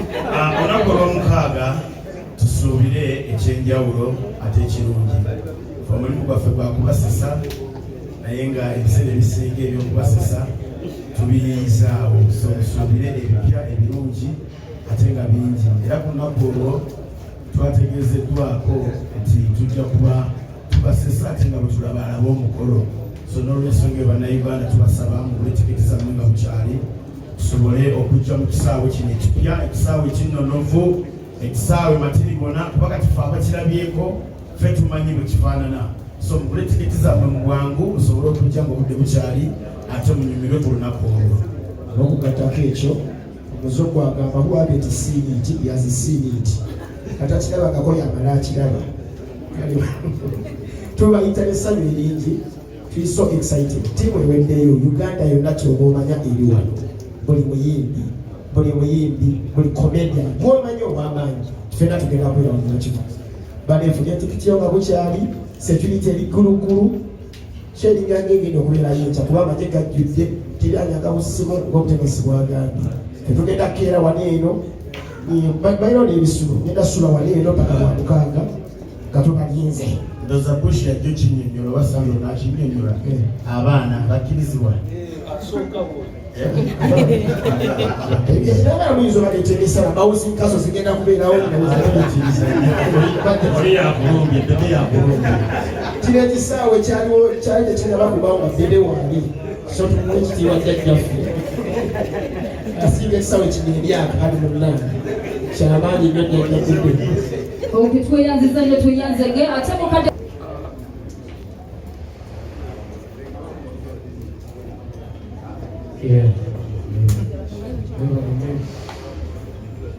Olunaku olw'omukaaga tusuubire ekyenjawulo ate ekirungi. Omulimu gwaffe gwa kubasesa naye nga ebiseera ebisinga ebyokubasesa tubiyiyizaawo. So tusuubire ebipya ebirungi ate nga bingi. Era ku lunaku olwo twategeezeddwako nti tujja kuba tubasesa ate nga bwe tulabalaba omukolo. So n'olw'ensonga bannayuganda tubasaba mugule tiketi zammwe nga bukyali tusobole okujja mu kisaawe kino ekipya, ekisaawe ekinnonovu, ekisaawe matiribona kuba kati ffe abakirabyeko ffe tumanyi bwe kifaanana. So mugule tiketi zammwe mu bwangu musobole okujja ng'obudde bukyali ate munyumirwe ku lunaku olwo. N'okugattako ekyo omuzungu agamba who have it seen it he has seen it. Kata kirabangako yamala akiraba. Tubayita essanyu eringi. We so excited. Timu eweddeyo Uganda yonna ky'omanya eri wano. Buli muyimbi, buli comedian, mw'omanyi obw'amaanyi. Ffenna tugenda kwera mu kino. Baneefunye tikiti yo nga bukyali, security eri ggulugulu. Kyeringa ng'egenda okubeera yinza kuba amagye gajjudde tiryanyaga busimu ng'obutegesi bwagambye. Tetugenda keera wano eno. Bayiro n'ebisulo. Ngenda sula wano eno paka lwa mukaaga nga tubalinze. Ndoza Bush yajjo kinnyonnyola wasanga n'akinnyonnyola abaana bakkirizibwa. Era muyinza obaleeta emisala bawuzi nkaso zigenda kubeerawo oli yakulumbye bebe yakulumbye. kino ekisaawe kyali tekiraba kubawo nga bebe wange so tumuwa ekitiibwa jjajjaffe asinga ekisaawe kino eryaka ali mu nnanga kyamaanyi nnyo jjajjaffe. Tweyanziza nnyo tweyanzege ate mukadde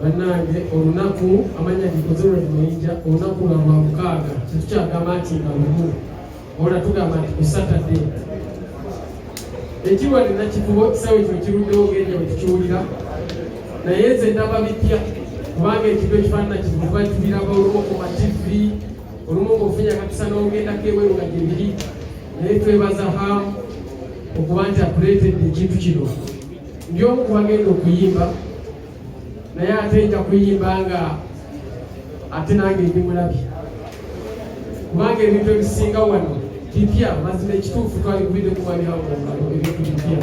bannange olunaku amanya gikozerwa limayinja olunaku nga lwa mukaaga tetukyagamba nti nga lumu ola tugamba nti ku Saturday ekiwadde nakikubo kisaawe kino kiruddewo ng'erya bwe tukiwulira naye nze ndaba bipya kubanga ekigo ekifaanana kino kuba tubiraba olumu ku mativi olumu ng'ofunya akakisa n'ogendako ebweru nga gye biri naye twebaza hamu okuba nti akuleetedde ekintu kino ndi omu ku bagenda okuyimba naye ate nja kuyimba nga ate nange ndi mulabye kubanga ebintu ebisinga wano bipya mazima ekituufu twabikubidde ku mwami awo mungalo ebintu bipya.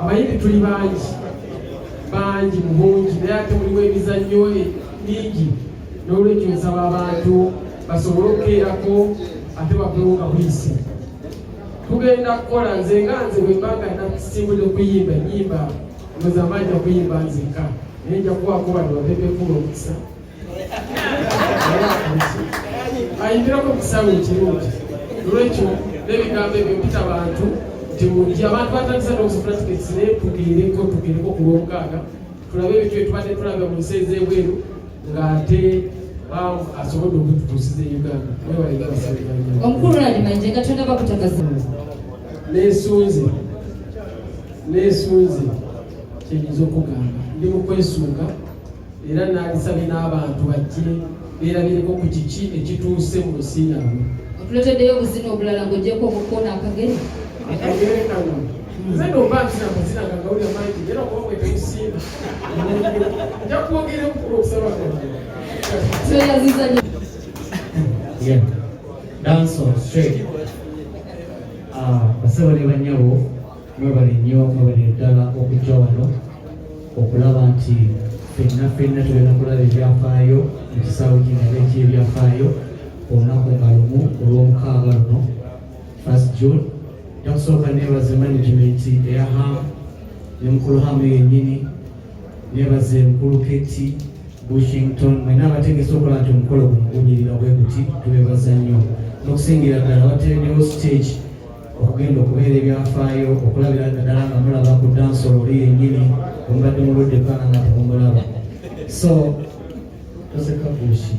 Abayimbi tuli bangi mu bungi naye ate mulimu emizannyo mingi n'olwekyo nsaba abantu basobole okukeerako ate bakwewoka buyisi. Tugenda kukola nze bwe mbanga nakisimbudde okuyimba ennyimba ndoza manja kuyimba nzeka naye nja kubaako bano bapepekula omukisa ayimbirako okukisaawe ekirungi olwekyo n'ebigambo ebyo mpita bantu nti mungi abantu batandisa n'okusofuna tiketi naye tugereko ku lwomukaaga tulabe ebintu byetubadde tulabya mu nsi ez'ebweru ng'ate asobodde okututuusiza e Uganda. omukulu Ladimayinja nga tonaba kutagaza neesunze kyenyiza okugamba ndi mu kwesunga era naalisabye n'abantu bajje beerabireko ku kiki ekituuse mu nsi yaabwe. otuleteddeyo obuzina obulala ng'ogyeko omukoona akagere kano nze nomba ntina muzina nga ngawulira mangi era okuba mwe temusiima nja kwogera okukula okusaba tweyanziza nnyo dancehall straight. Basebole banyawo mwebale nnyo mwebale ddala okujja wano okulaba nti ffenna tugenda kulaba ebyafaayo mu kisaawe kino era eky'ebyafaayo olunaku nga lumu olw'omukaaga luno 1st June. Jakusooka neebaze management eya hamu ne mukulu hamu yennyini neebaze mukulu Keti Bushington mwena abategese okukola nti omukolo gunyirira bwe guti tubeebaza nnyo n'okusingira ddala bateerewo stage okugenda okubeera ebyafaayo okulabira ddala nga mulaba ku dancehall oli yennyini omubadde muludde ebbanga nga temumulaba so toseka bushi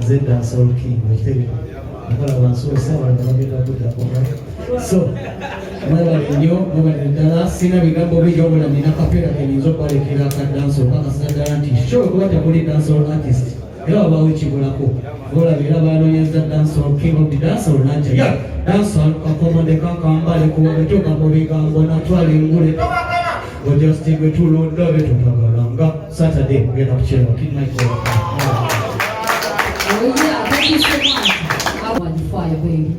nze dancehall king ekitebe akola bansuusa abantu bagenda kuddakoga so mwebale nnyo mwebale ddala sina bigambo bingi wabula nina kapeera kenyinza okubalekera ka dancehall kakasa ddala nti sure kuba temuli dancehall artist era wabaawo ekibulako olabira banoonyeza dancehall king of the dancehall najja dancehall kakomode kakambale kuwabetoka mu bigambo natwala engule Just gwe tulonda be tutagala nga Saturday kugenda kuchelewa kidnaiko. Oh yeah, thank you so much. I want fire, baby.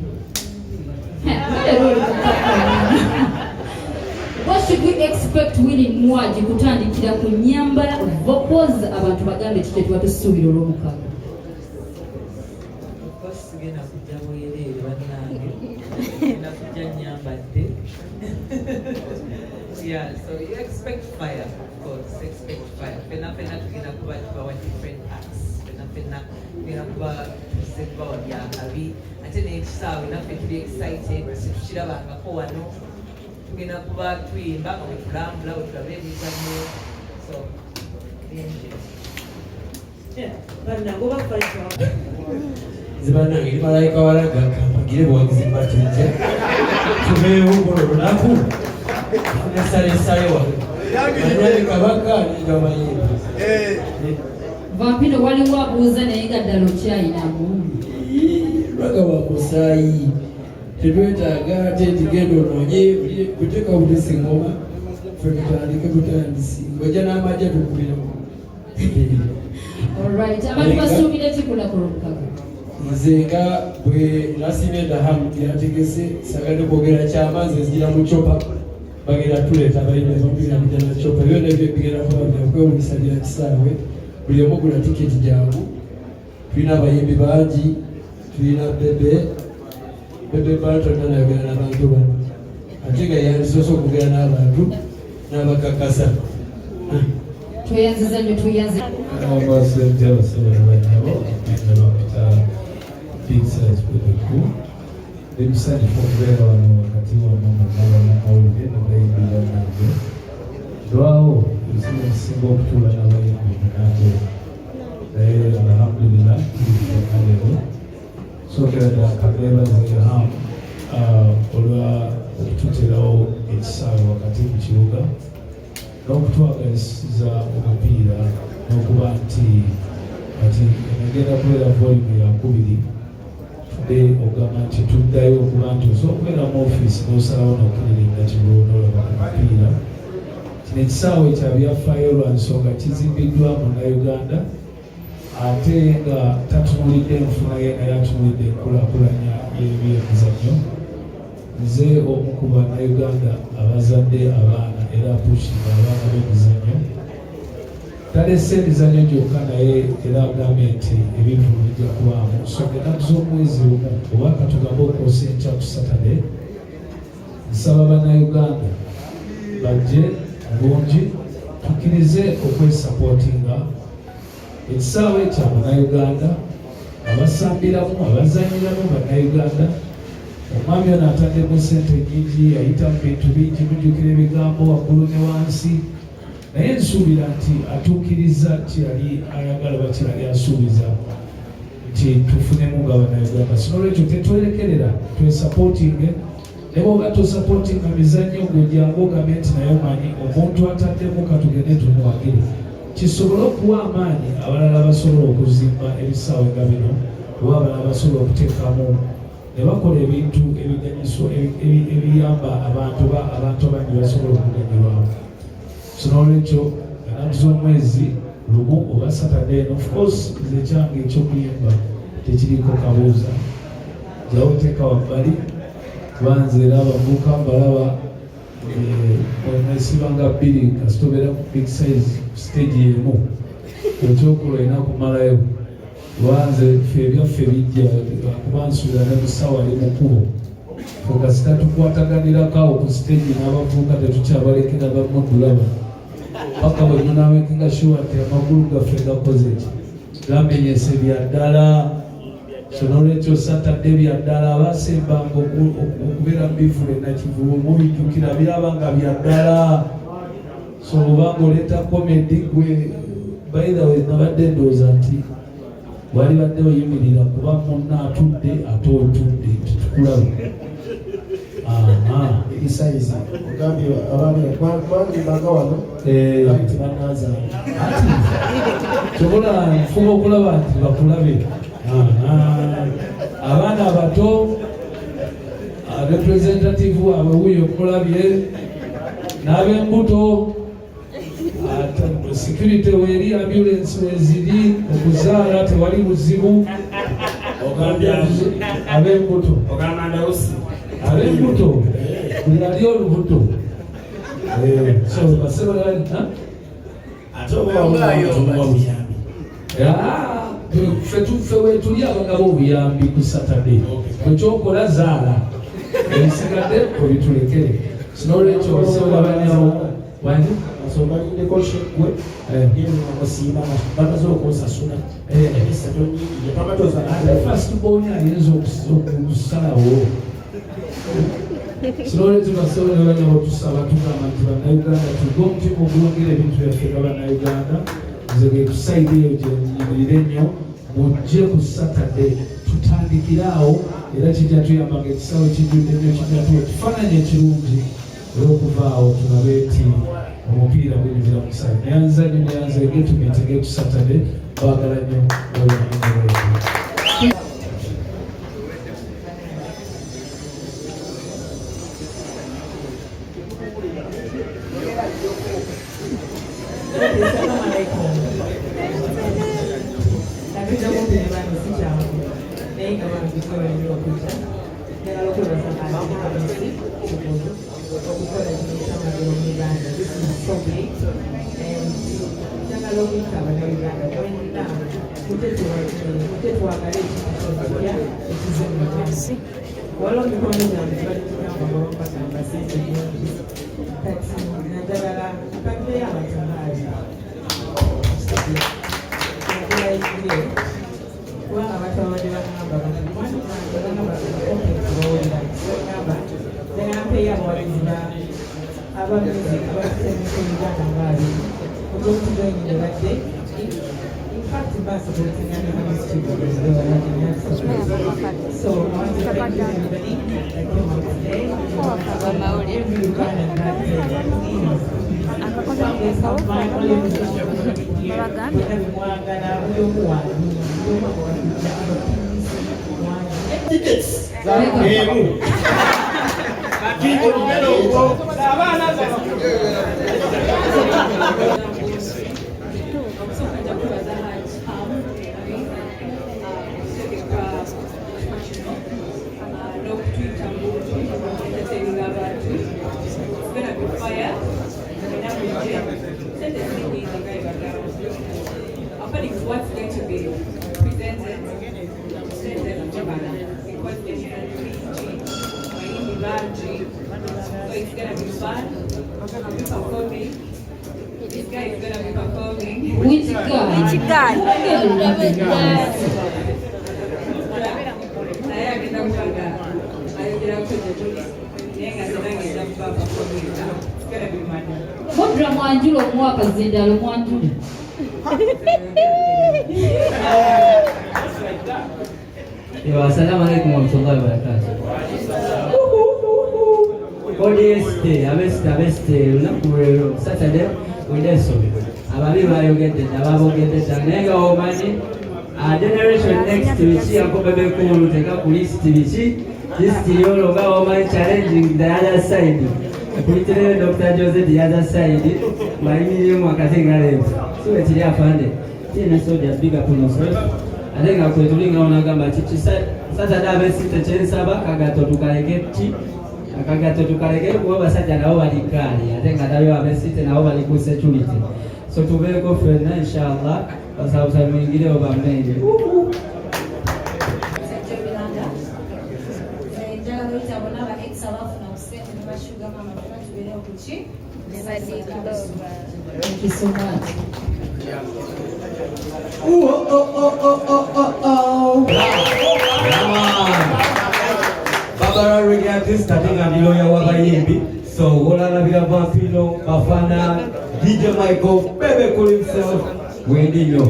What should we expect Willy Mwaji kutandikira ku Nyambala vocals abantu bagambe kike tuba tusuubira olw'omukaaga? Sigenda kujja bwereere bannange sigenda kujja nyambadde. Yeah, so you expect fire, of course, expect fire. Fena tugenda kuba tubawa different acts. Fena tugenda kuba tusebawa byakabi ate n'ekisaawe naffe tuli excited situkirabangako wano tugenda kuba tuyimba nga wetulambula wetulaba ebizannyo so bingi Zibanange ni malayika walaga kampagire bwagizi mbatunze tubeewo buno lunaku nesale wano anyali kabaka ninga mayimba Vampino waliwo abuuza naye nga ddala okyayinamu lwaga wamusaayi tetwetaaga ate tigenda onoonye kuteeka butesi ngoma fe tutandike butandisi ng'ojja n'amagye tukubiramu. Alright, abantu basuubira kikula ku Lukkaga. Nze nga bwe nasiimye Dahamu yategese sagadde kwogera ky'amazzi ezigira mu copa bagenda tuleeta abayimbi bamubira bijja na copa byonna ebyo bigenda kuba byakwewunyisa bya kisaawe buli omu gula tiketi jangu. Tulina abayimbi bangi, tulina Bebe Barton anayogera n'abantu bano ate nga yandisoose okugera n'abantu n'abakakasa. Tweyanziza nnyo tuyanze. Abasente abasabira banyabo nga bapita big size pedeku ebisanyufu okubeera wano wakati wamu n'abamawulire n'abayimbi bannange lwawo ebizibu ebisinga okutuula n'abayimbi nange naye alhamdulillah tulifuna leero sookera ddala kabeebaze Hamu olwa okututeerawo ekisaawe wakati mu kibuga n'okutwagaliza omupiira n'okuba nti kati enagenda kubeera volume yakubiri tudde okugamba nti tuddayo okuba nti osobola okubeera mu ofiisi n'osalawo n'okiririnda kibulo n'olaba ku mupiira. Kino ekisaawe kya byafaayo lwa nsonga kizimbiddwa Munnayuganda ate nga tatunulidde enfuna ye naye atunulidde enkulaakulanya y'ebyemizannyo. Nze omu ku Bannayuganda abazadde abaana era apushinga abaana b'emizannyo talese emizannyo gyokka naye era agambye nti ebintu bijja kubaamu nsonga ennaku z'omwezi omu oba katugambe okwosa enkya ku Saturday. Nsaba Bannayuganda bajje bulungi tukkirize okwesapootinga ekisaawe kya Bannayuganda abasambiramu abazanyiramu Bannayuganda. Omwami ono ataddemu ssente nnyingi ayita mu bintu bingi mujjukira ebigambo waggulu ne wansi naye nsuubira nti atuukiriza kyeyali ayagala oba kyeyali asuubiza nti tufunemu nga Bannayuganda. Sinolwekyo tetwerekerera twesapootinge ne bw'oba tosapootinga mizannyo gwejangu ogambe nti naye omanyi omuntu ataddemu katugende tumuwagire kisobole okuwa amaanyi abalala basobola okuzimba ebisaawe nga bino oba abalala basobola okuteekamu ne bakola ebintu ebiganyiso ebiyamba abantu abangi basobola okuganyirwamu. So n'olwekyo ennaku z'omwezi lumu oba Saturday of course nze kyange ekyokuyimba tekiriko kabuuza jawo teeka wabbali kubanze era abavubuka mbalaba nesibanga bbiri kasitobeera ku big size stage emu ekyokulo erina kumalayo lwanze ffe ebyaffe bijja kuba nsuubira ne busawa ali mu kkubo kasita tukwataganirako awo ku stage n'abavubuka tetukyabalekera bamuddulaba paka bwe munaawekinga sure nti amagulu gaffe gakoze ki gamenyese bya ddala. So n'olwekyo Saturday bya ddala abasembanga okubeera bifule nakivubo mubijjukira biraba nga bya ddala. So obanga oleeta comedy gwe by the way nabadde ndowooza nti wali badde oyimirira kuba munna atudde ate otudde tukulaba. Isaizi ogambye abaana bangimbanga wano ati banaza kyobola nfuba okulaba nti bakulabe abaana abato representative waabwe wuyo okulabye n'ab'embuto security weri ambulance weziri okuzaala tewali buzibu ab'embuto ab'embuto buli ali olubuto so basebalani ffe wetuli abagaba obuyambi ku Saturday ekyokola zaala ebisigadde obitulekere sinolwekyo basebalabanyabo wanje asobalindeko shekwe musiima bamaze okonsasula fast born ayinza okusalawo sinolwekyo basebalabanyabo tusaba tugamba nti bannayuganda tuge omutima ogulongera ebintu byaffe nga bannayuganda nze tusayide eyo gyenyumirire ennyo mujje ku Saturday tutandikiraawo era kijja tuyambaga ekisawo kijjudde nnyo kijja tuwa ekifaananyi ekirungi olw'okuvaawo tulabe nti omupiira gunyumira mu kisale neyanzanyo neyanza egetumetege ku Saturday baagala nnyo So I want to thank everybody that came out today. Every Ugandan that is not my only position here, but everyone tickets what's going to be presented so it's going to be fun. I'll be performing. This guy is going to be performing. Which guy? Which guy? Modra Mwanjulo mwaka zindalo Mwanjulo. Assalamualaikum warahmatullahi wabarakatuh. Abeste lunaku lwero Saturday wedesobe ababi bayogedde ababogedde naye omanyi generation next biki yakobebe kulu teka ku list biki list yolo nga omanyi challenging the other side kulitere Dr. Jose the other side mayini mwakati ngalevu so ekiri afande tina soja big up on yourself alenga kwetulinga onagamba chichi Saturday abesite chensaba kagato tukaleketi akagato tukalekere kuba basajja nabo bali kali ate nga dayo abesite nabo bali ku security so tubeeko fenna inshallah basausa mwingire oba mmenge Thank you so much. Barbara Reggae starting at the lawyer Wabayimbi. So Wolana Villa Vampino, Bafana, DJ Michael, Bebe Cool himself, Wendy Yo.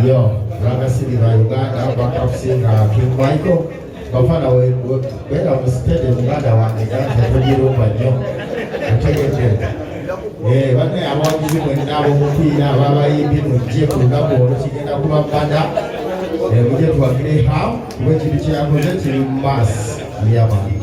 Yo, Raga City Uganda, backup singer King Michael. Bafana when I was staying in Uganda one day, I told you over yo. I tell you. Eh, bane abantu bwenabo mupira babayimbi mujje kulabo olukigenda kubapanda mujje twagire ha bwe kiri kyakoze kiri mass yama